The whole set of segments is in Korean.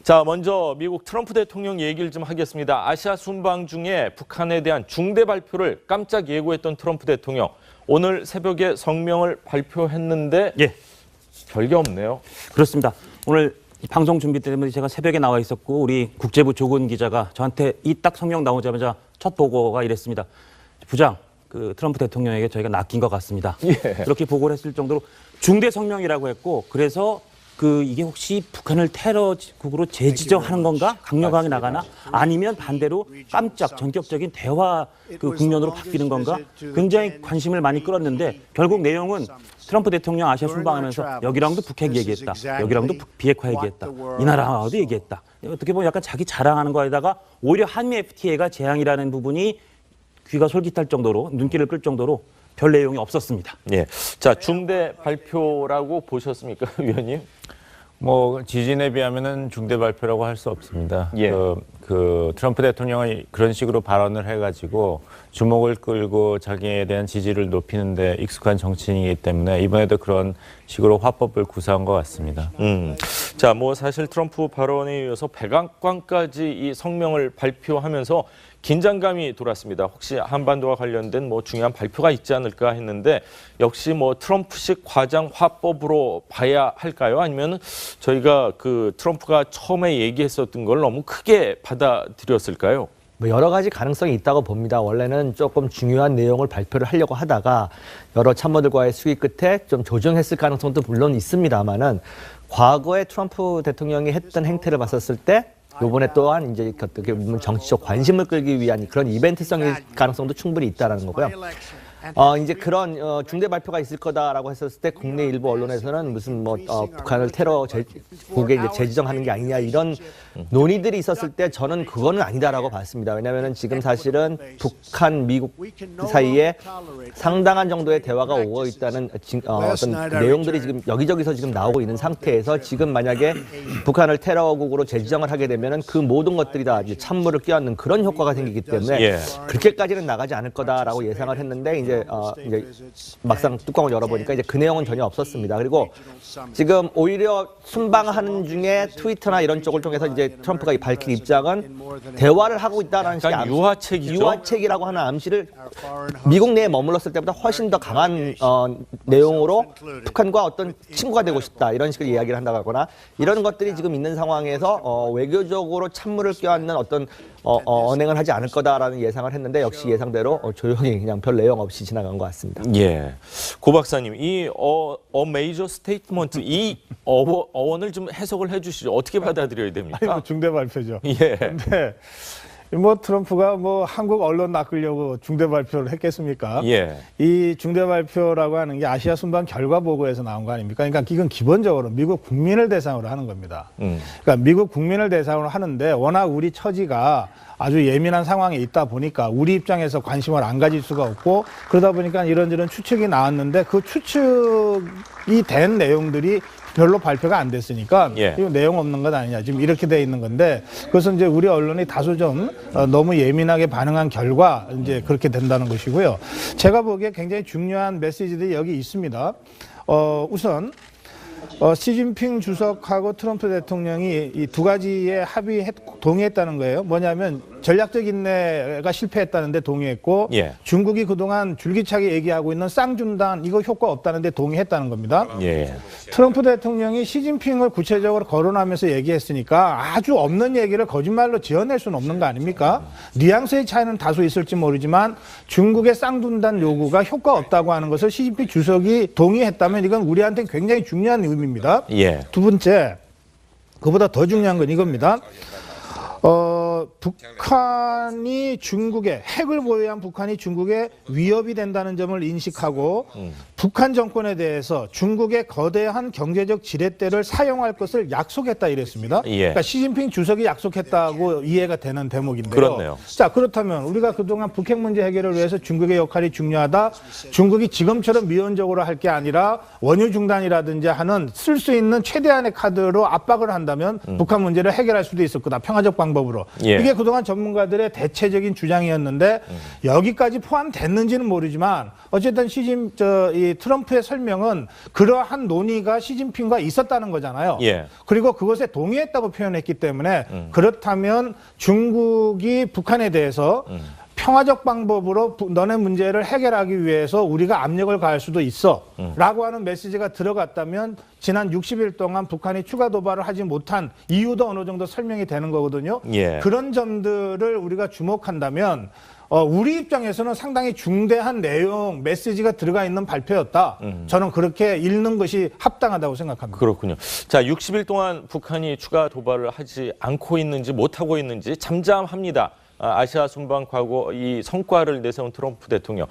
자, 먼저 미국 트럼프 대통령 얘기를 좀 하겠습니다. 아시아 순방 중에 북한에 대한 중대 발표를 깜짝 예고했던 트럼프 대통령. 오늘 새벽에 성명을 발표했는데 별게 없네요. 그렇습니다. 오늘 방송 준비 때문에 제가 새벽에 나와 있었고 우리 국제부 조근 기자가 저한테 이 딱 성명 나오자마자 첫 보고가 이랬습니다. 부장, 그 트럼프 대통령에게 저희가 낚인 것 같습니다. 그렇게 보고를 했을 정도로 중대 성명이라고 했고, 그래서 이게 혹시 북한을 테러국으로 재지정하는 건가? 강력하게 나가나? 아니면 반대로 깜짝 전격적인 대화 국면으로 바뀌는 건가? 굉장히 관심을 많이 끌었는데 결국 내용은 트럼프 대통령 아시아 순방하면서 여기랑도 북핵 얘기했다. 여기랑도 비핵화 얘기했다. 이 나라와도 얘기했다. 어떻게 보면 약간 자기 자랑하는 거에다가 오히려 한미 FTA가 재앙이라는 부분이 귀가 솔깃할 정도로, 눈길을 끌 정도로 별 내용이 없었습니다. 예. 자, 중대 발표라고 보셨습니까, 위원님? 뭐 지진에 비하면은 중대 발표라고 할 수 없습니다. 예. 트럼프 대통령이 그런 식으로 발언을 해가지고 주목을 끌고 자기에 대한 지지를 높이는데 익숙한 정치인이기 때문에 이번에도 그런 식으로 화법을 구사한 것 같습니다. 자, 뭐 사실 트럼프 발언에 이어서 백악관까지 이 성명을 발표하면서 긴장감이 돌았습니다. 혹시 한반도와 관련된 뭐 중요한 발표가 있지 않을까 했는데 역시 뭐 트럼프식 과장 화법으로 봐야 할까요? 아니면 저희가 트럼프가 처음에 얘기했었던 걸 너무 크게 받아들였을까요? 뭐 여러 가지 가능성이 있다고 봅니다. 원래는 조금 중요한 내용을 발표를 하려고 하다가 여러 참모들과의 수기 끝에 좀 조정했을 가능성도 물론 있습니다만은 과거에 트럼프 대통령이 했던 행태를 봤었을 때 이번에 또한 이제 어떻게 보면 정치적 관심을 끌기 위한 그런 이벤트성의 가능성도 충분히 있다라는 거고요. 이제 그런 중대 발표가 있을 거다라고 했었을 때 국내 일부 언론에서는 무슨 북한을 테러국에 이제 재지정하는 게 아니냐 이런 논의들이 있었을 때 저는 그거는 아니다라고 봤습니다. 왜냐하면 지금 사실은 북한, 미국 사이에 상당한 정도의 대화가 오고 있다는 어떤 내용들이 지금 여기저기서 지금 나오고 있는 상태에서 지금 만약에 북한을 테러국으로 재지정을 하게 되면은 그 모든 것들이 다 이제 찬물을 끼얹는 그런 효과가 생기기 때문에 그렇게까지는 나가지 않을 거다라고 예상을 했는데 이제 막상 뚜껑을 열어보니까 이제 그 내용은 전혀 없었습니다. 그리고 지금 오히려 순방하는 중에 트위터나 이런 쪽을 통해서 이제 트럼프가 밝힌 입장은 대화를 하고 있다는 식의 유화책이라고 하는 암시를 미국 내에 머물렀을 때보다 훨씬 더 강한 내용으로 북한과 어떤 친구가 되고 싶다 이런 식으로 이야기를 한다고 하거나 이런 것들이 지금 있는 상황에서 외교적으로 찬물을 껴안는 어떤 언행을 하지 않을 거다라는 예상을 했는데 역시 예상대로 조용히 그냥 별 내용 없이 지나간 것 같습니다. 예, 고 박사님, 이 major statement 이 어원을 좀 해석을 해주시죠. 어떻게 받아들여야 됩니까? 중대 발표죠. 예. 근데 뭐 트럼프가 뭐 한국 언론 낚으려고 중대 발표를 했겠습니까? 예. 이 중대 발표라고 하는 게 아시아 순방 결과 보고에서 나온 거 아닙니까? 그러니까 이건 기본적으로 미국 국민을 대상으로 하는 겁니다. 그러니까 미국 국민을 대상으로 하는데 워낙 우리 처지가 아주 예민한 상황에 있다 보니까 우리 입장에서 관심을 안 가질 수가 없고 그러다 보니까 이런저런 추측이 나왔는데 그 추측이 된 내용들이 별로 발표가 안 됐으니까 이거 내용 없는 것 아니냐 지금 이렇게 돼 있는 건데 그것은 이제 우리 언론이 다소 좀 너무 예민하게 반응한 결과 이제 그렇게 된다는 것이고요. 제가 보기에 굉장히 중요한 메시지들이 여기 있습니다. 우선 시진핑 주석하고 트럼프 대통령이 이 두 가지에 동의했다는 거예요. 뭐냐면 전략적 인내가 실패했다는데 동의했고 중국이 그동안 줄기차게 얘기하고 있는 쌍중단 이거 효과 없다는데 동의했다는 겁니다. 트럼프 대통령이 시진핑을 구체적으로 거론하면서 얘기했으니까 아주 없는 얘기를 거짓말로 지어낼 수는 없는 거 아닙니까? 뉘앙스의 차이는 다소 있을지 모르지만 중국의 쌍중단 요구가 효과 없다고 하는 것을 시진핑 주석이 동의했다면 이건 우리한테 굉장히 중요한 의미입니다. 두 번째, 그보다 더 중요한 건 이겁니다. 북한이 중국에 핵을 보유한 북한이 중국에 위협이 된다는 점을 인식하고 북한 정권에 대해서 중국의 거대한 경제적 지렛대를 사용할 것을 약속했다 이랬습니다. 그러니까 시진핑 주석이 약속했다고 이해가 되는 대목인데요. 그렇네요. 자, 그렇다면 우리가 그동안 북핵 문제 해결을 위해서 중국의 역할이 중요하다. 중국이 지금처럼 미온적으로 할 게 아니라 원유 중단이라든지 하는 쓸 수 있는 최대한의 카드로 압박을 한다면 북한 문제를 해결할 수도 있을 거다. 평화적 방법으로. 예. 이게 그동안 전문가들의 대체적인 주장이었는데 여기까지 포함됐는지는 모르지만 어쨌든 이 트럼프의 설명은 그러한 논의가 시진핑과 있었다는 거잖아요. 예. 그리고 그것에 동의했다고 표현했기 때문에 그렇다면 중국이 북한에 대해서 평화적 방법으로 너네 문제를 해결하기 위해서 우리가 압력을 가할 수도 있어 라고 하는 메시지가 들어갔다면 지난 60일 동안 북한이 추가 도발을 하지 못한 이유도 어느 정도 설명이 되는 거거든요. 예. 그런 점들을 우리가 주목한다면 우리 입장에서는 상당히 중대한 내용, 메시지가 들어가 있는 발표였다. 저는 그렇게 읽는 것이 합당하다고 생각합니다. 그렇군요. 자, 60일 동안 북한이 추가 도발을 하지 않고 있는지 못하고 있는지 잠잠합니다. 아시아 순방 과거 이 성과를 내세운 트럼프 대통령.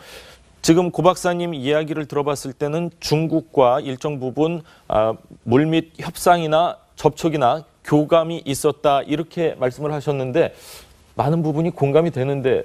지금 고 박사님 이야기를 들어봤을 때는 중국과 일정 부분 물밑 협상이나 접촉이나 교감이 있었다 이렇게 말씀을 하셨는데 많은 부분이 공감이 되는데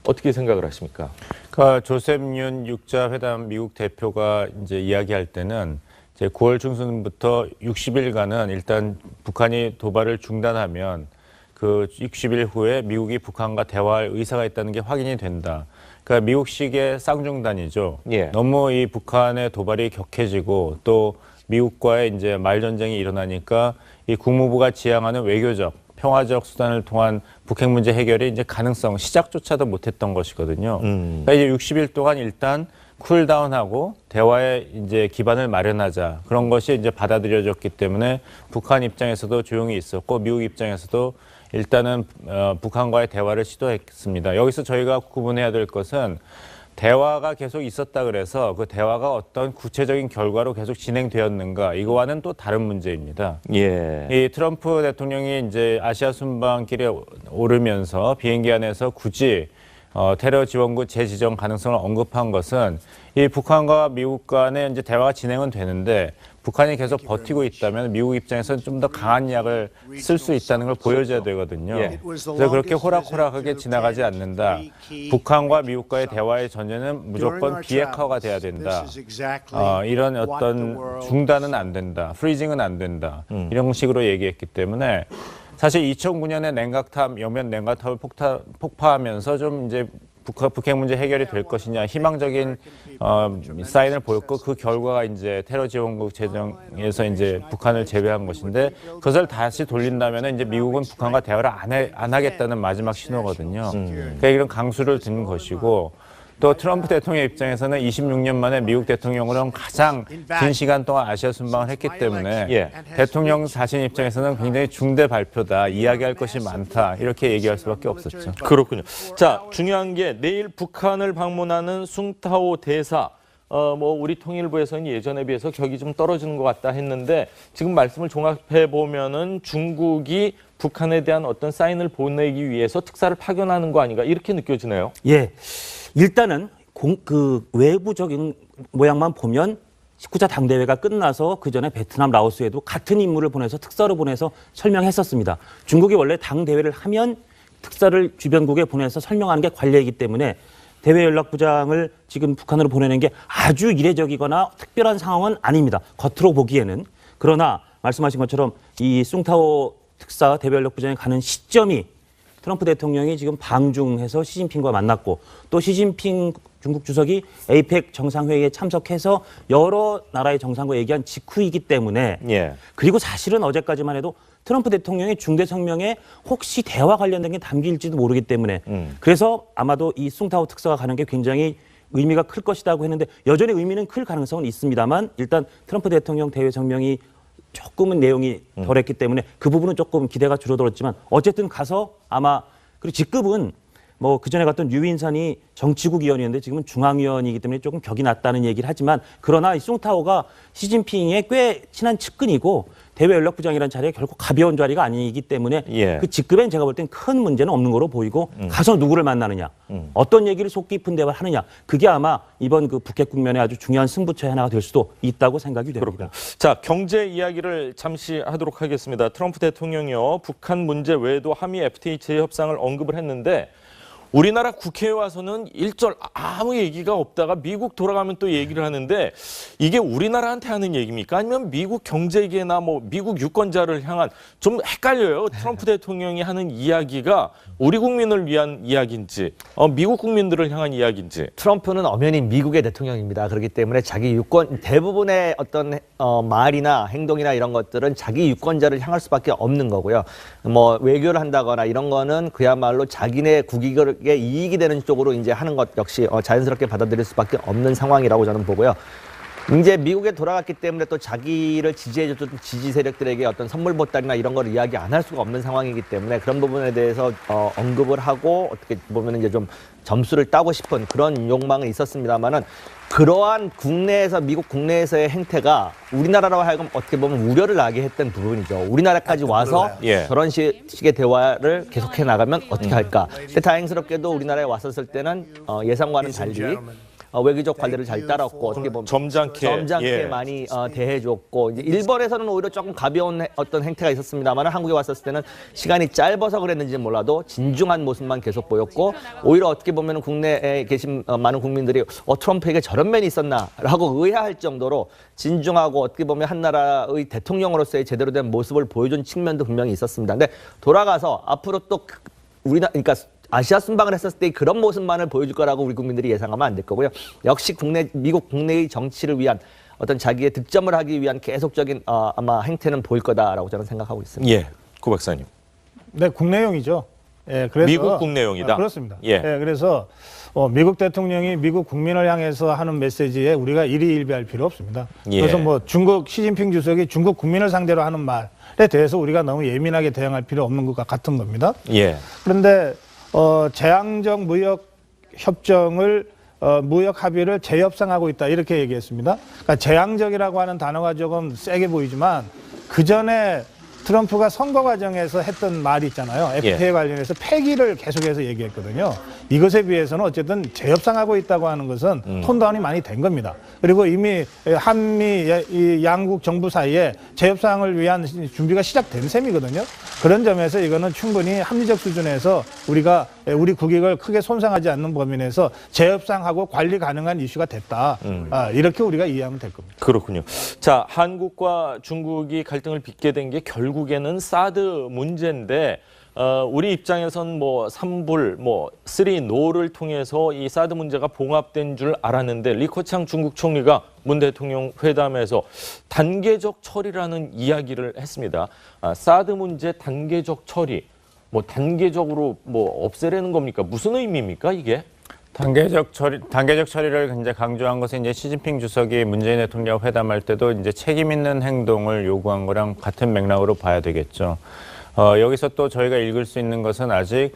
어떻게 생각을 하십니까? 그러니까 조셉 윤 육자 회담 미국 대표가 이제 이야기할 때는 이제 9월 중순부터 60일간은 일단 북한이 도발을 중단하면 그 60일 후에 미국이 북한과 대화할 의사가 있다는 게 확인이 된다. 그러니까 미국식의 쌍중단이죠. 예. 너무 이 북한의 도발이 격해지고 또 미국과의 이제 말전쟁이 일어나니까 이 국무부가 지향하는 외교적, 평화적 수단을 통한 북핵 문제 해결이 이제 가능성, 시작조차도 못했던 것이거든요. 그러니까 이제 60일 동안 일단 쿨다운하고 대화의 이제 기반을 마련하자 그런 것이 이제 받아들여졌기 때문에 북한 입장에서도 조용히 있었고 미국 입장에서도 일단은 북한과의 대화를 시도했습니다. 여기서 저희가 구분해야 될 것은 대화가 계속 있었다 그래서 그 대화가 어떤 구체적인 결과로 계속 진행되었는가 이거와는 또 다른 문제입니다. 예. 이 트럼프 대통령이 이제 아시아 순방길에 오르면서 비행기 안에서 굳이 테러 지원국 재지정 가능성을 언급한 것은 이 북한과 미국 간의 이제 대화가 진행은 되는데 북한이 계속 버티고 있다면 미국 입장에서는 좀 더 강한 약을 쓸 수 있다는 걸 보여줘야 되거든요. 예. 그래서 그렇게 호락호락하게 지나가지 않는다. 북한과 미국과의 대화의 전제는 무조건 비핵화가 돼야 된다. 이런 어떤 중단은 안 된다. 프리징은 안 된다. 이런 식으로 얘기했기 때문에 사실 2009년에 냉각탑, 영변 냉각탑을 폭파하면서 좀 이제 북핵 문제 해결이 될 것이냐 희망적인 사인을 보였고 그 결과가 이제 테러 지원국 제정에서 이제 북한을 제외한 것인데 그것을 다시 돌린다면 이제 미국은 북한과 대화를 안 하겠다는 마지막 신호거든요. 그러니까 이런 강수를 둔 것이고 또 트럼프 대통령 입장에서는 26년 만에 미국 대통령으로는 가장 긴 시간 동안 아시아 순방을 했기 때문에 예. 대통령 자신 입장에서는 굉장히 중대 발표다, 이야기할 것이 많다 이렇게 얘기할 수밖에 없었죠. 그렇군요. 자, 중요한 게 내일 북한을 방문하는 숭타오 대사. 우리 통일부에서는 예전에 비해서 격이 좀 떨어지는 것 같다 했는데 지금 말씀을 종합해 보면은 중국이 북한에 대한 어떤 사인을 보내기 위해서 특사를 파견하는 거 아닌가 이렇게 느껴지네요. 예. 일단은 외부적인 모양만 보면 19차 당대회가 끝나서 그 전에 베트남, 라오스에도 같은 인물을 보내서 특사로 보내서 설명했었습니다. 중국이 원래 당대회를 하면 특사를 주변국에 보내서 설명하는 게 관례이기 때문에 대외연락부장을 지금 북한으로 보내는 게 아주 이례적이거나 특별한 상황은 아닙니다. 겉으로 보기에는. 그러나 말씀하신 것처럼 이 숭타오 특사 대외연락부장이 가는 시점이 트럼프 대통령이 지금 방중해서 시진핑과 만났고 또 시진핑 중국 주석이 에이펙 정상회의에 참석해서 여러 나라의 정상과 얘기한 직후이기 때문에 예. 그리고 사실은 어제까지만 해도 트럼프 대통령의 중대 성명에 혹시 대화 관련된 게 담길지도 모르기 때문에 그래서 아마도 이 숭타오 특사가 가는 게 굉장히 의미가 클 것이라고 했는데 여전히 의미는 클 가능성은 있습니다만 일단 트럼프 대통령 대회 성명이 조금은 내용이 덜했기 때문에 그 부분은 조금 기대가 줄어들었지만 어쨌든 가서 아마 그리고 직급은 그전에 갔던 유인산이 정치국 위원이었는데 지금은 중앙위원이기 때문에 조금 격이 낮다는 얘기를 하지만 그러나 이 숭타오가 시진핑의 꽤 친한 측근이고 대외연락부장이라는 자리가 결코 가벼운 자리가 아니기 때문에 예. 그 직급엔 제가 볼 땐 큰 문제는 없는 거로 보이고 가서 누구를 만나느냐 어떤 얘기를 속 깊은 대화를 하느냐 그게 아마 이번 그 북핵 국면의 아주 중요한 승부처의 하나가 될 수도 있다고 생각이 됩니다. 그렇군요. 자, 경제 이야기를 잠시 하도록 하겠습니다. 트럼프 대통령이요 북한 문제 외에도 한미 FTA 재협상을 언급을 했는데 우리나라 국회에 와서는 일절 아무 얘기가 없다가 미국 돌아가면 또 얘기를 하는데 이게 우리나라한테 하는 얘기입니까? 아니면 미국 경제계나 뭐 미국 유권자를 향한 좀 헷갈려요. 트럼프 대통령이 하는 이야기가 우리 국민을 위한 이야기인지 미국 국민들을 향한 이야기인지. 트럼프는 엄연히 미국의 대통령입니다. 그렇기 때문에 자기 유권 대부분의 어떤 말이나 행동이나 이런 것들은 자기 유권자를 향할 수밖에 없는 거고요. 뭐 외교를 한다거나 이런 거는 그야말로 자기네 국익에 이익이 되는 쪽으로 이제 하는 것 역시 자연스럽게 받아들일 수밖에 없는 상황이라고 저는 보고요. 이제 미국에 돌아갔기 때문에 또 자기를 지지해줬던 지지 세력들에게 어떤 선물 보따리나 이런 걸 이야기 안 할 수가 없는 상황이기 때문에 그런 부분에 대해서 언급을 하고 어떻게 보면 이제 좀 점수를 따고 싶은 그런 욕망은 있었습니다만은 그러한 국내에서 미국 국내에서의 행태가 우리나라로 하여금 어떻게 보면 우려를 나게 했던 부분이죠. 우리나라까지 와서 예. 저런 식의 대화를 계속해 나가면 어떻게 할까. 근데 다행스럽게도 우리나라에 왔었을 때는 예상과는 달리 외교적 관례를 잘 따랐고 어떻게 보면 점잖게 예. 많이 대해줬고 이제 일본에서는 오히려 조금 가벼운 어떤 행태가 있었습니다만 한국에 왔었을 때는 시간이 짧아서 그랬는지는 몰라도 진중한 모습만 계속 보였고 오히려 어떻게 보면 국내에 계신 많은 국민들이 트럼프에게 저런 면이 있었나라고 의아할 정도로 진중하고 어떻게 보면 한 나라의 대통령으로서의 제대로 된 모습을 보여준 측면도 분명히 있었습니다. 근데 돌아가서 앞으로 또 그러니까 아시아 순방을 했었을 때 그런 모습만을 보여줄 거라고 우리 국민들이 예상하면 안 될 거고요. 역시 미국 국내의 정치를 위한 어떤 자기의 득점을 하기 위한 계속적인 아마 행태는 보일 거다라고 저는 생각하고 있습니다. 예, 고 박사님. 네, 국내용이죠. 예, 그래서 미국 국내용이다. 그렇습니다. 예. 그래서 미국 대통령이 미국 국민을 향해서 하는 메시지에 우리가 일희일비할 필요 없습니다. 예. 그래서 뭐 중국 시진핑 주석이 중국 국민을 상대로 하는 말에 대해서 우리가 너무 예민하게 대응할 필요 없는 것과 같은 겁니다. 예. 그런데 제한적 무역 협정을 무역 합의를 재협상하고 있다 이렇게 얘기했습니다. 그러니까 제한적이라고 하는 단어가 조금 세게 보이지만 그 전에 트럼프가 선거 과정에서 했던 말이 있잖아요. FTA에 예. 관련해서 폐기를 계속해서 얘기했거든요. 이것에 비해서는 어쨌든 재협상하고 있다고 하는 것은 톤다운이 많이 된 겁니다. 그리고 이미 한미 이 양국 정부 사이에 재협상을 위한 준비가 시작된 셈이거든요. 그런 점에서 이거는 충분히 합리적 수준에서 우리가 우리 국익을 크게 손상하지 않는 범위 내에서 재협상하고 관리 가능한 이슈가 됐다. 이렇게 우리가 이해하면 될 겁니다. 그렇군요. 자, 한국과 중국이 갈등을 빚게 된 게 결국에는 사드 문제인데 우리 입장에선 뭐 삼불, 뭐 쓰리 노를 통해서 이 사드 문제가 봉합된 줄 알았는데 리커창 중국 총리가 문 대통령 회담에서 단계적 처리라는 이야기를 했습니다. 사드 문제 단계적 처리, 뭐 단계적으로 뭐 없애려는 겁니까? 무슨 의미입니까 이게? 단계적 처리를 굉장히 강조한 것은 이제 시진핑 주석이 문재인 대통령 회담할 때도 이제 책임 있는 행동을 요구한 거랑 같은 맥락으로 봐야 되겠죠. 여기서 또 저희가 읽을 수 있는 것은 아직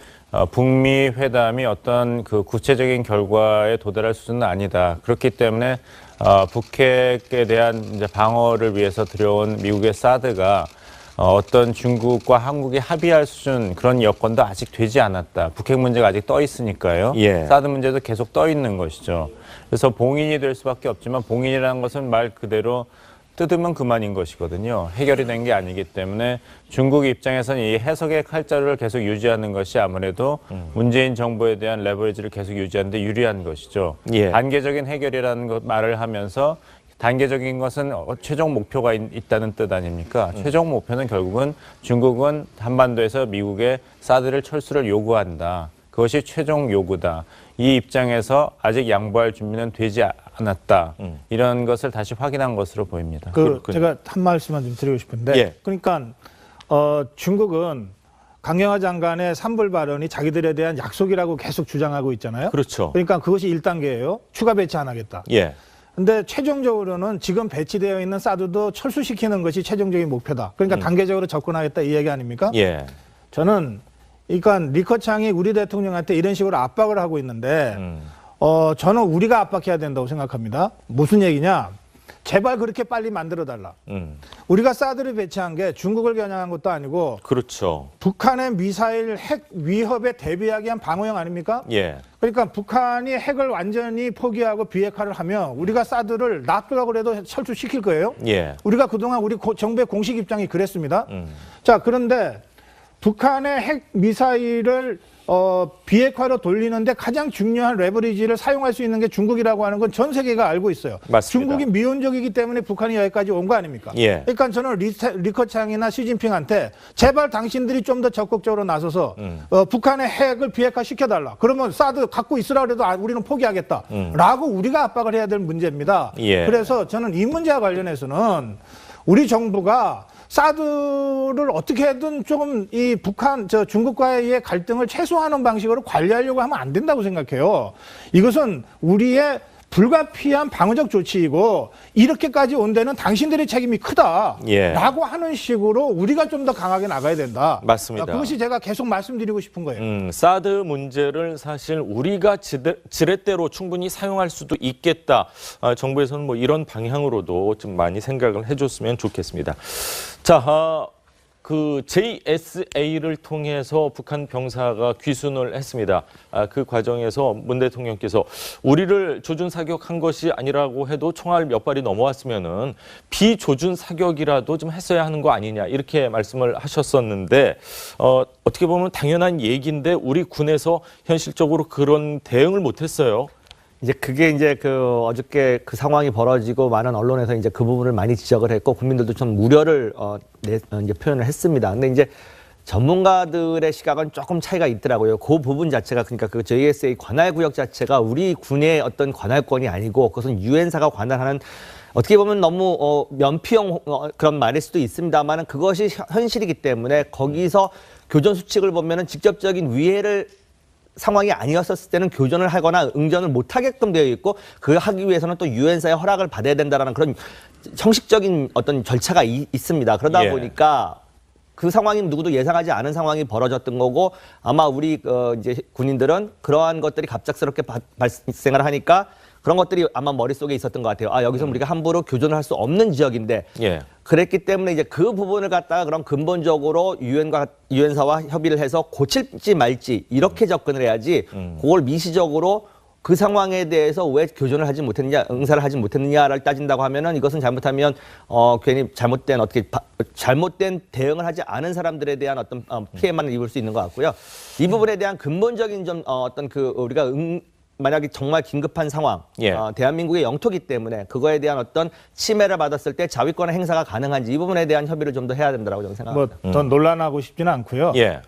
북미 회담이 어떤 그 구체적인 결과에 도달할 수준은 아니다. 그렇기 때문에 북핵에 대한 이제 방어를 위해서 들여온 미국의 사드가 어떤 중국과 한국이 합의할 수준 그런 여건도 아직 되지 않았다. 북핵 문제가 아직 떠 있으니까요. 예. 사드 문제도 계속 떠 있는 것이죠. 그래서 봉인이 될 수밖에 없지만 봉인이라는 것은 말 그대로 뜯으면 그만인 것이거든요. 해결이 된 게 아니기 때문에 중국 입장에서는 이 해석의 칼자루를 계속 유지하는 것이 아무래도 문재인 정부에 대한 레버리지를 계속 유지하는 데 유리한 것이죠. 예. 단계적인 해결이라는 것 말을 하면서 단계적인 것은 최종 목표가 있다는 뜻 아닙니까? 최종 목표는 결국은 중국은 한반도에서 미국의 사드를 철수를 요구한다. 그것이 최종 요구다. 이 입장에서 아직 양보할 준비는 되지 않았다. 이런 것을 다시 확인한 것으로 보입니다. 제가 한 말씀만 좀 드리고 싶은데, 예. 그러니까 중국은 강경화 장관의 산불 발언이 자기들에 대한 약속이라고 계속 주장하고 있잖아요. 그렇죠. 그러니까 그것이 1단계예요. 추가 배치 안 하겠다. 예. 근데 최종적으로는 지금 배치되어 있는 사드도 철수시키는 것이 최종적인 목표다. 그러니까 단계적으로 접근하겠다 이 얘기 아닙니까? 예. 저는 그러니까 리커창이 우리 대통령한테 이런 식으로 압박을 하고 있는데 저는 우리가 압박해야 된다고 생각합니다. 무슨 얘기냐? 제발 그렇게 빨리 만들어달라. 우리가 사드를 배치한 게 중국을 겨냥한 것도 아니고 그렇죠. 북한의 미사일 핵 위협에 대비하기 위한 방어형 아닙니까? 예. 그러니까 북한이 핵을 완전히 포기하고 비핵화를 하면 우리가 사드를 놔두라고 해도 철수시킬 거예요. 예. 우리가 그동안 우리 정부의 공식 입장이 그랬습니다. 자, 그런데 북한의 핵 미사일을 비핵화로 돌리는데 가장 중요한 레버리지를 사용할 수 있는 게 중국이라고 하는 건 전 세계가 알고 있어요. 맞습니다. 중국이 미온적이기 때문에 북한이 여기까지 온 거 아닙니까? 예. 그러니까 저는 리커창이나 시진핑한테 제발 당신들이 좀 더 적극적으로 나서서 북한의 핵을 비핵화시켜달라. 그러면 사드 갖고 있으라 그래도 우리는 포기하겠다. 라고 우리가 압박을 해야 될 문제입니다. 예. 그래서 저는 이 문제와 관련해서는 우리 정부가 사드를 어떻게든 조금 이 북한, 중국과의 갈등을 최소화하는 방식으로 관리하려고 하면 안 된다고 생각해요. 이것은 우리의 불가피한 방어적 조치이고 이렇게까지 온 데는 당신들의 책임이 크다. 예. 라고 하는 식으로 우리가 좀 더 강하게 나가야 된다. 맞습니다. 그것이 제가 계속 말씀드리고 싶은 거예요. 사드 문제를 사실 우리가 지렛대로 충분히 사용할 수도 있겠다. 정부에서는 뭐 이런 방향으로도 좀 많이 생각을 해줬으면 좋겠습니다. 자, 그 JSA를 통해서 북한 병사가 귀순을 했습니다. 그 과정에서 문 대통령께서 우리를 조준 사격한 것이 아니라고 해도 총알 몇 발이 넘어왔으면은 비조준 사격이라도 좀 했어야 하는 거 아니냐 이렇게 말씀을 하셨었는데 어떻게 보면 당연한 얘기인데 우리 군에서 현실적으로 그런 대응을 못했어요. 이제 그게 이제 어저께 그 상황이 벌어지고 많은 언론에서 이제 그 부분을 많이 지적을 했고 국민들도 좀 우려를 이제 표현을 했습니다. 근데 이제 전문가들의 시각은 조금 차이가 있더라고요. 그 부분 자체가 그러니까 그 JSA 관할 구역 자체가 우리 군의 어떤 관할권이 아니고 그것은 유엔사가 관할하는 어떻게 보면 너무 면피형 그런 말일 수도 있습니다만은 그것이 현실이기 때문에 거기서 교전 수칙을 보면은 직접적인 위해를 상황이 아니었을 때는 교전을 하거나 응전을 못하게끔 되어 있고 그 하기 위해서는 또 유엔사의 허락을 받아야 된다라는 그런 형식적인 어떤 절차가 있습니다. 그러다 예. 보니까 그 상황이 누구도 예상하지 않은 상황이 벌어졌던 거고 아마 우리 이제 군인들은 그러한 것들이 갑작스럽게 발생을 하니까 그런 것들이 아마 머릿속에 있었던 것 같아요. 여기서 우리가 함부로 교전을 할 수 없는 지역인데 예. 그랬기 때문에 이제 그 부분을 갖다가 그럼 근본적으로 유엔사와 협의를 해서 고칠지 말지 이렇게 접근을 해야지 그걸 미시적으로 그 상황에 대해서 왜 교전을 하지 못했느냐, 응사를 하지 못했느냐를 따진다고 하면은 이것은 잘못하면 괜히 잘못된 대응을 하지 않은 사람들에 대한 어떤 피해만 입을 수 있는 것 같고요. 이 부분에 대한 근본적인 좀 어떤 우리가 만약에 정말 긴급한 상황, 예. 대한민국의 영토기 때문에 그거에 대한 어떤 침해를 받았을 때 자위권의 행사가 가능한지 이 부분에 대한 협의를 좀 더 해야 된다고 저는 생각합니다. 뭐 더 논란하고 싶지는 않고요. 예.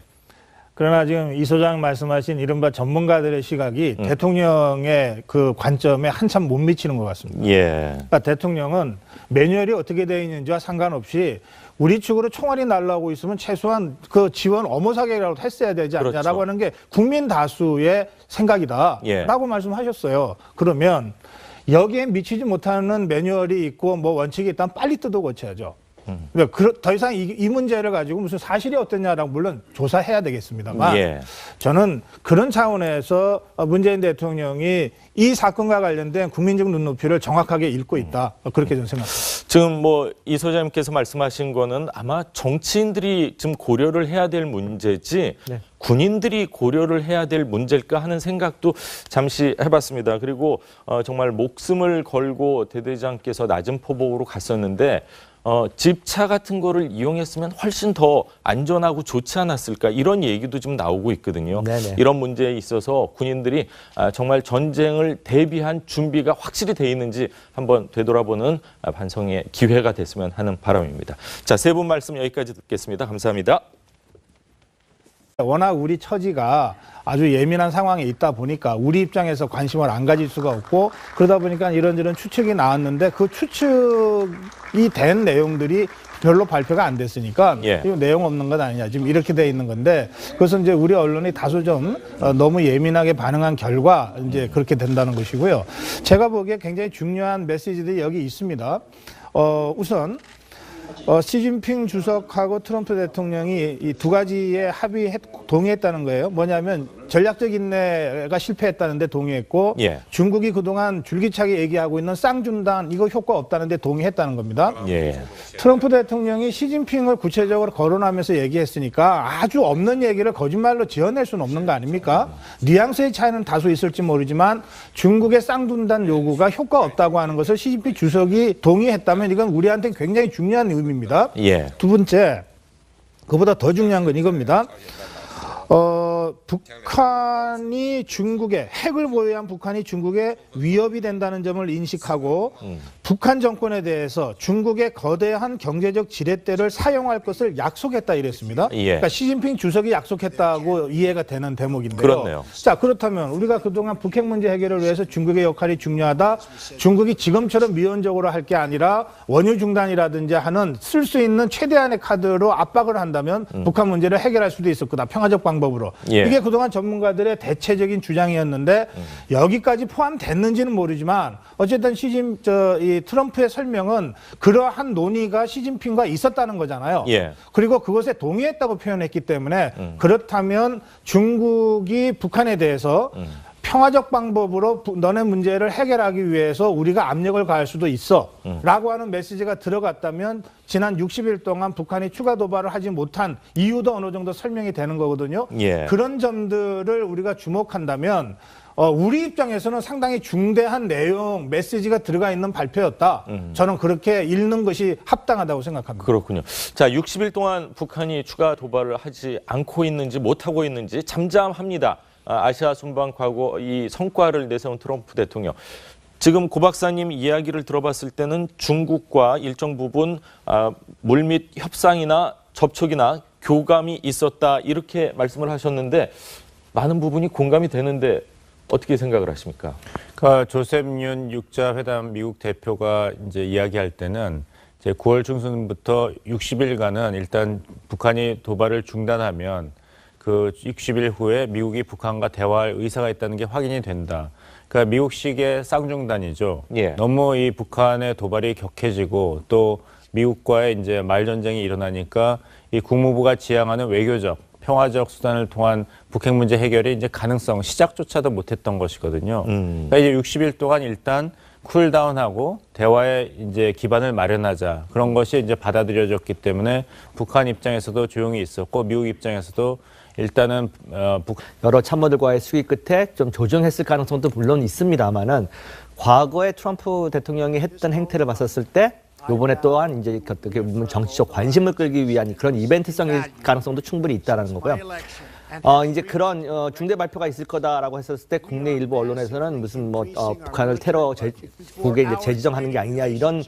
그러나 지금 이 소장 말씀하신 이른바 전문가들의 시각이 대통령의 그 관점에 한참 못 미치는 것 같습니다. 예. 그러니까 대통령은 매뉴얼이 어떻게 되어 있는지와 상관없이 우리 측으로 총알이 날라오고 있으면 최소한 그 지원 엄호 사격이라도 했어야 되지 않냐라고 그렇죠. 하는 게 국민 다수의 생각이다. 예. 라고 말씀하셨어요. 그러면 여기에 미치지 못하는 매뉴얼이 있고 뭐 원칙이 있다면 빨리 뜯어 고쳐야죠. 그러니까 더 이상 이 문제를 가지고 무슨 사실이 어떠냐라고 물론 조사해야 되겠습니다만 예. 저는 그런 차원에서 문재인 대통령이 이 사건과 관련된 국민적 눈높이를 정확하게 읽고 있다. 그렇게 저는 생각합니다. 지금 뭐 이 소장님께서 말씀하신 거는 아마 정치인들이 지금 고려를 해야 될 문제지 네. 군인들이 고려를 해야 될 문제일까 하는 생각도 잠시 해봤습니다. 그리고 정말 목숨을 걸고 대대장께서 낮은 포복으로 갔었는데 집차 같은 거를 이용했으면 훨씬 더 안전하고 좋지 않았을까 이런 얘기도 좀 나오고 있거든요. 네네. 이런 문제에 있어서 군인들이 정말 전쟁을 대비한 준비가 확실히 돼 있는지 한번 되돌아보는 반성의 기회가 됐으면 하는 바람입니다. 자, 세 분 말씀 여기까지 듣겠습니다. 감사합니다. 워낙 우리 처지가 아주 예민한 상황에 있다 보니까 우리 입장에서 관심을 안 가질 수가 없고 그러다 보니까 이런저런 추측이 나왔는데 그 추측이 된 내용들이 별로 발표가 안 됐으니까 예. 이거 내용 없는 것 아니냐 지금 이렇게 돼 있는 건데 그것은 이제 우리 언론이 다소 좀 너무 예민하게 반응한 결과 이제 그렇게 된다는 것이고요. 제가 보기에 굉장히 중요한 메시지들이 여기 있습니다. 우선 시진핑 주석하고 트럼프 대통령이 이 두 가지에 동의했다는 거예요. 뭐냐면 전략적 인내가 실패했다는데 동의했고 예. 중국이 그동안 줄기차게 얘기하고 있는 쌍준단 이거 효과 없다는데 동의했다는 겁니다. 예. 트럼프 대통령이 시진핑을 구체적으로 거론하면서 얘기했으니까 아주 없는 얘기를 거짓말로 지어낼 수는 없는 거 아닙니까? 뉘앙스의 차이는 다소 있을지 모르지만 중국의 쌍둔단 요구가 효과 없다고 하는 것을 시진핑 주석이 동의했다면 이건 우리한테 굉장히 중요한 의미입니다. 예. 두 번째, 그보다 더 중요한 건 이겁니다. 북한이 중국에 핵을 보유한 북한이 중국에 위협이 된다는 점을 인식하고 북한 정권에 대해서 중국의 거대한 경제적 지렛대를 사용할 것을 약속했다 이랬습니다. 예. 그러니까 시진핑 주석이 약속했다고 이해가 되는 대목인데요. 그렇네요. 자, 그렇다면 우리가 그동안 북핵 문제 해결을 위해서 중국의 역할이 중요하다. 중국이 지금처럼 미온적으로 할 게 아니라 원유 중단이라든지 하는 쓸 수 있는 최대한의 카드로 압박을 한다면 북한 문제를 해결할 수도 있을 거다. 평화적 방법으로. 예. 이게 그동안 전문가들의 대체적인 주장이었는데 여기까지 포함됐는지는 모르지만 어쨌든 이 트럼프의 설명은 그러한 논의가 시진핑과 있었다는 거잖아요. 예. 그리고 그것에 동의했다고 표현했기 때문에 그렇다면 중국이 북한에 대해서 평화적 방법으로 너네 문제를 해결하기 위해서 우리가 압력을 가할 수도 있어 라고 하는 메시지가 들어갔다면 지난 60일 동안 북한이 추가 도발을 하지 못한 이유도 어느 정도 설명이 되는 거거든요. 예. 그런 점들을 우리가 주목한다면 우리 입장에서는 상당히 중대한 내용, 메시지가 들어가 있는 발표였다. 저는 그렇게 읽는 것이 합당하다고 생각합니다. 그렇군요. 자, 60일 동안 북한이 추가 도발을 하지 않고 있는지 못하고 있는지 잠잠합니다. 아시아 순방 과거 이 성과를 내세운 트럼프 대통령. 지금 고 박사님 이야기를 들어봤을 때는 중국과 일정 부분 물밑 협상이나 접촉이나 교감이 있었다 이렇게 말씀을 하셨는데 많은 부분이 공감이 되는데 어떻게 생각을 하십니까? 그러니까 조셉 윤 육자 회담 미국 대표가 이제 이야기할 때는 이제 9월 중순부터 60일간은 일단 북한이 도발을 중단하면 그 60일 후에 미국이 북한과 대화할 의사가 있다는 게 확인이 된다. 그러니까 미국식의 쌍중단이죠. 예. 너무 이 북한의 도발이 격해지고 또 미국과의 이제 말전쟁이 일어나니까 이 국무부가 지향하는 외교적, 평화적 수단을 통한 북핵 문제 해결이 이제 가능성, 시작조차도 못했던 것이거든요. 그러니까 이제 60일 동안 일단 쿨다운하고 대화의 이제 기반을 마련하자 그런 것이 이제 받아들여졌기 때문에 북한 입장에서도 조용히 있었고 미국 입장에서도 일단은 여러 참모들과의 수기 끝에 좀 조정했을 가능성도 물론 있습니다만은 과거에 트럼프 대통령이 했던 행태를 봤었을 때 이번에 또한 이제 어떻게 보면 정치적 관심을 끌기 위한 그런 이벤트성일 가능성도 충분히 있다라는 거고요. 이제 그런 중대 발표가 있을 거다라고 했었을 때 국내 일부 언론에서는 무슨 북한을 국에 이제 재지정하는 게 아니냐 이런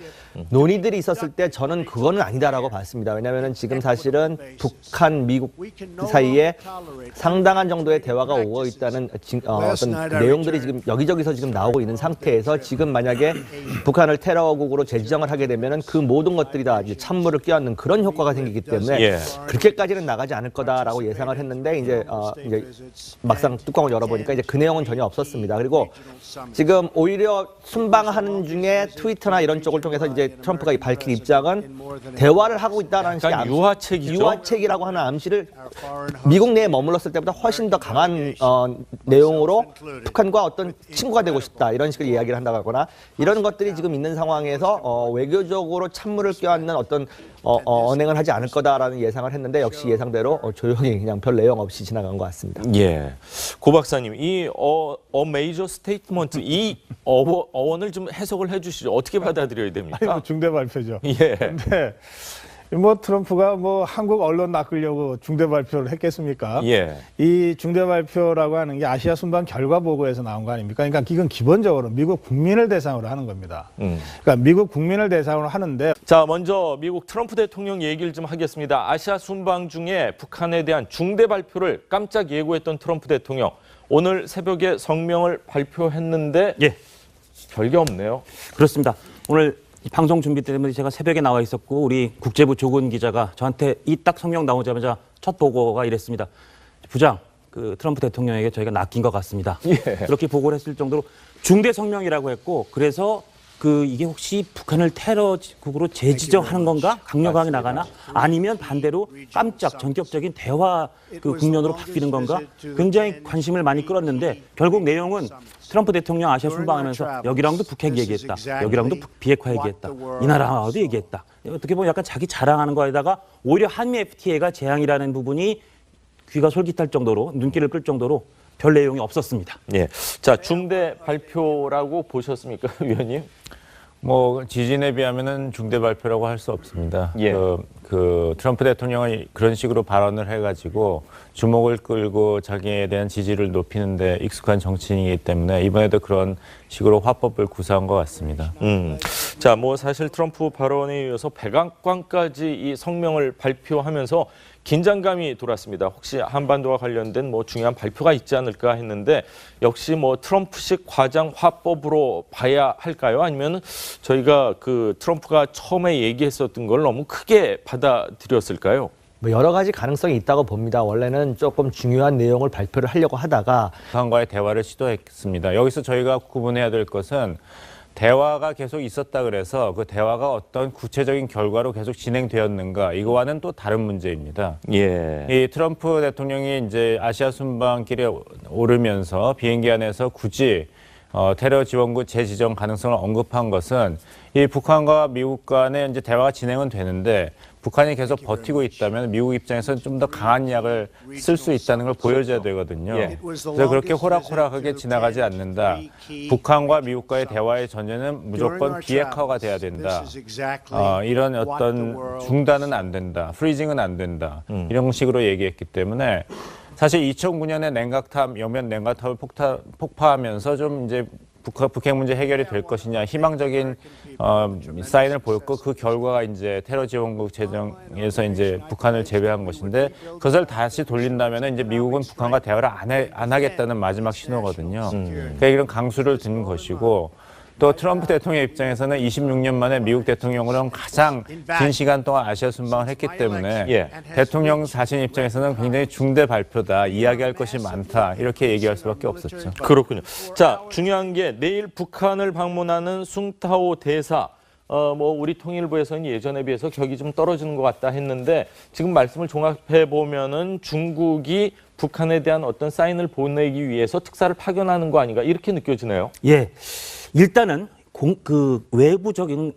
논의들이 있었을 때 저는 그거는 아니다라고 봤습니다. 왜냐하면 지금 사실은 북한, 미국 사이에 상당한 정도의 대화가 오고 있다는 어떤 그 내용들이 지금 여기저기서 지금 나오고 있는 상태에서 지금 만약에 북한을 테러국으로 재지정을 하게 되면은 그 모든 것들이 다 이제 찬물을 끼얹는 그런 효과가 생기기 때문에 예. 그렇게까지는 나가지 않을 거다라고 예상을 했는데 이제 막상 뚜껑을 열어보니까 이제 그 내용은 전혀 없었습니다. 그리고 지금 오히려 순방하는 중에 트위터나 이런 쪽을 통해서 이제 트럼프가 밝힌 입장은 대화를 하고 있다는 식의 약간 유화책이죠. 유화책이라고 하는 암시를 미국 내에 머물렀을 때보다 훨씬 더 강한 내용으로 북한과 어떤 친구가 되고 싶다 이런 식으로 이야기를 한다고 하거나 이런 것들이 지금 있는 상황에서 외교적으로 찬물을 껴안는 어떤 언행을 하지 않을 거다라는 예상을 했는데 역시 예상대로 조용히 그냥 별 내용 없이 지나간 것 같습니다. 예, 고 박사님 이 major statement 이 어원을 좀 해석을 해주시죠. 어떻게 받아들여야 됩니까? 중대 발표죠. 예. 근데 트럼프가 한국 언론 낚으려고 중대 발표를 했겠습니까? 예. 이 중대 발표라고 하는 게 아시아 순방 결과 보고에서 나온 거 아닙니까? 그러니까 이건 기본적으로 미국 국민을 대상으로 하는 겁니다. 그러니까 미국 국민을 대상으로 하는데 자, 먼저 미국 트럼프 대통령 얘기를 좀 하겠습니다. 아시아 순방 중에 북한에 대한 중대 발표를 깜짝 예고했던 트럼프 대통령 오늘 새벽에 성명을 발표했는데 예, 별게 없네요. 그렇습니다. 오늘 이 방송 준비 때문에 제가 새벽에 나와 있었고 우리 국제부 조근 기자가 저한테 이 딱 성명 나오자마자 첫 보고가 이랬습니다. 부장, 그 트럼프 대통령에게 저희가 낚인 것 같습니다. 예. 그렇게 보고를 했을 정도로 중대 성명이라고 했고 그래서 이게 혹시 북한을 테러국으로 재지정하는 건가? 강력하게 나가나? 아니면 반대로 깜짝 전격적인 대화 국면으로 바뀌는 건가? 굉장히 관심을 많이 끌었는데 결국 내용은 트럼프 대통령 아시아 순방하면서 여기랑도 북핵 얘기했다. 여기랑도 비핵화 얘기했다. 이 나라와도 얘기했다. 어떻게 보면 약간 자기 자랑하는 거에다가 오히려 한미 FTA가 재앙이라는 부분이 귀가 솔깃할 정도로 눈길을 끌 정도로 별 내용이 없었습니다. 예. 자, 중대 발표라고 보셨습니까, 위원님? 뭐 지진에 비하면은 중대 발표라고 할 수 없습니다. 예. 그 트럼프 대통령이 그런 식으로 발언을 해가지고 주목을 끌고 자기에 대한 지지를 높이는데 익숙한 정치인이기 때문에 이번에도 그런 식으로 화법을 구사한 것 같습니다. 자, 뭐 사실 트럼프 발언에 이어서 백악관까지 이 성명을 발표하면서 긴장감이 돌았습니다. 혹시 한반도와 관련된 뭐 중요한 발표가 있지 않을까 했는데 역시 뭐 트럼프식 과장 화법으로 봐야 할까요? 아니면 저희가 그 트럼프가 처음에 얘기했었던 걸 너무 크게 받아들였을까요? 뭐 여러 가지 가능성이 있다고 봅니다. 원래는 조금 중요한 내용을 발표를 하려고 하다가 북한과의 대화를 시도했습니다. 여기서 저희가 구분해야 될 것은 대화가 계속 있었다 그래서 그 대화가 어떤 구체적인 결과로 계속 진행되었는가 이거와는 또 다른 문제입니다. 예. 이 트럼프 대통령이 이제 아시아 순방길에 오르면서 비행기 안에서 굳이 테러 지원국 재지정 가능성을 언급한 것은 이 북한과 미국 간의 이제 대화가 진행은 되는데 북한이 계속 버티고 있다면 미국 입장에서는 좀 더 강한 약을 쓸 수 있다는 걸 보여줘야 되거든요. 예. 그래서 그렇게 호락호락하게 지나가지 않는다. 북한과 미국과의 대화의 전제는 무조건 비핵화가 돼야 된다. 이런 어떤 중단은 안 된다. 프리징은 안 된다. 이런 식으로 얘기했기 때문에 사실 2009년에 냉각탑, 영면 냉각탑을 폭파하면서 좀 이제 북핵 문제 해결이 될 것이냐 희망적인 사인을 보였고 그 결과가 이제 테러 지원국 제정에서 이제 북한을 제외한 것인데 그것을 다시 돌린다면 이제 미국은 북한과 대화를 안 하겠다는 마지막 신호거든요. 그러니까 이런 강수를 둔 것이고 또 트럼프 대통령 입장에서는 26년 만에 미국 대통령으로는 가장 긴 시간 동안 아시아 순방을 했기 때문에 예. 대통령 자신 입장에서는 굉장히 중대 발표다, 이야기할 것이 많다 이렇게 얘기할 수밖에 없었죠. 그렇군요. 자, 중요한 게 내일 북한을 방문하는 숭타오 대사. 뭐 우리 통일부에서는 예전에 비해서 격이 좀 떨어지는 것 같다 했는데 지금 말씀을 종합해 보면은 중국이 북한에 대한 어떤 사인을 보내기 위해서 특사를 파견하는 거 아닌가 이렇게 느껴지네요. 예, 일단은 그 외부적인